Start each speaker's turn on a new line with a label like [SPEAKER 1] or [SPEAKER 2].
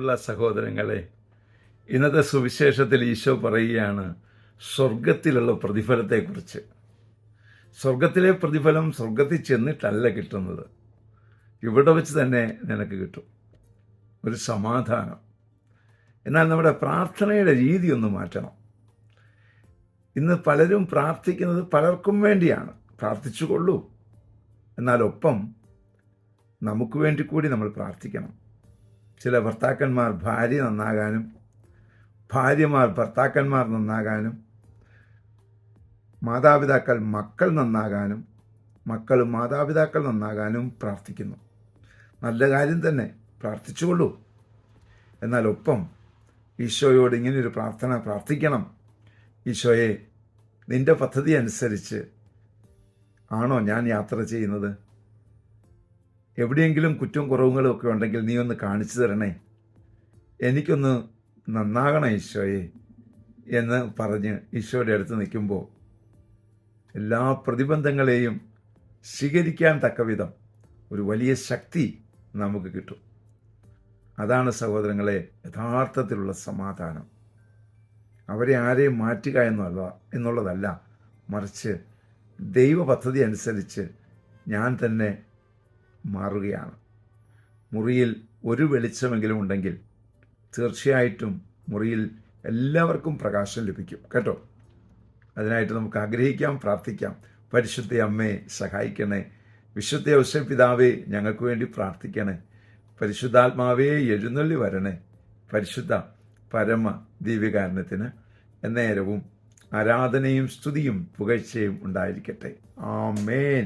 [SPEAKER 1] പ്രിയമുള്ള സഹോദരങ്ങളെ, ഇന്നത്തെ സുവിശേഷത്തിൽ ഈശോ പറയുകയാണ് സ്വർഗത്തിലുള്ള പ്രതിഫലത്തെക്കുറിച്ച്. സ്വർഗത്തിലെ പ്രതിഫലം സ്വർഗത്തിൽ ചെന്നിട്ടല്ല കിട്ടുന്നത്, ഇവിടെ വെച്ച് തന്നെ നിനക്ക് കിട്ടും ഒരു സമാധാനം. എന്നാൽ നമ്മുടെ പ്രാർത്ഥനയുടെ രീതി ഒന്ന് മാറ്റണം. ഇന്ന് പലരും പ്രാർത്ഥിക്കുന്നത് പലർക്കും വേണ്ടിയാണ്. പ്രാർത്ഥിച്ചുകൊള്ളൂ, എന്നാൽ ഒപ്പം നമുക്ക് വേണ്ടി കൂടി നമ്മൾ പ്രാർത്ഥിക്കണം. ചില ഭർത്താക്കന്മാർ ഭാര്യ നന്നാകാനും, ഭാര്യമാർ ഭർത്താക്കന്മാർ നന്നാകാനും, മാതാപിതാക്കൾ മക്കൾ നന്നാകാനും, മക്കൾ മാതാപിതാക്കൾ നന്നാകാനും പ്രാർത്ഥിക്കുന്നു. നല്ല കാര്യം തന്നെ, പ്രാർത്ഥിച്ചുകൊള്ളൂ. എന്നാൽ ഒപ്പം ഈശോയോട് ഇങ്ങനെയൊരു പ്രാർത്ഥന പ്രാർത്ഥിക്കണം: ഈശോയെ, നിൻ്റെ പദ്ധതി അനുസരിച്ച് ആണോ ഞാൻ യാത്ര ചെയ്യുന്നത്? എവിടെയെങ്കിലും കുറ്റവും കുറവുകളും ഒക്കെ ഉണ്ടെങ്കിൽ നീ ഒന്ന് കാണിച്ചു തരണേ, എനിക്കൊന്ന് നന്നാകണം ഈശോയെ എന്ന് പറഞ്ഞ് ഈശോയുടെ അടുത്ത് നിൽക്കുമ്പോൾ എല്ലാ പ്രതിബന്ധങ്ങളെയും സ്വീകരിക്കാൻ തക്കവിധം ഒരു വലിയ ശക്തി നമുക്ക് കിട്ടും. അതാണ് സഹോദരങ്ങളെ യഥാർത്ഥത്തിലുള്ള സമാധാനം. അവരെ ആരെയും മാറ്റുക എന്നുള്ളതല്ല, മറിച്ച് ദൈവ പദ്ധതി അനുസരിച്ച് ഞാൻ തന്നെ മാറുകയാണ്. മുറിയിൽ ഒരു വെളിച്ചമെങ്കിലും ഉണ്ടെങ്കിൽ തീർച്ചയായിട്ടും മുറിയിൽ എല്ലാവർക്കും പ്രകാശം ലഭിക്കും കേട്ടോ. അതിനായിട്ട് നമുക്ക് ആഗ്രഹിക്കാം, പ്രാർത്ഥിക്കാം. പരിശുദ്ധ അമ്മേ സഹായിക്കണേ. വിശുദ്ധ ഔസേപ്പ് പിതാവേ ഞങ്ങൾക്ക് വേണ്ടി പ്രാർത്ഥിക്കണേ. പരിശുദ്ധാത്മാവേ എഴുന്നള്ളി വരണേ. പരിശുദ്ധ പരമ ദിവ്യകാരുണ്യത്തിന് എന്നേരവും ആരാധനയും സ്തുതിയും പുകഴ്ചയും ഉണ്ടായിരിക്കട്ടെ. ആമേൻ.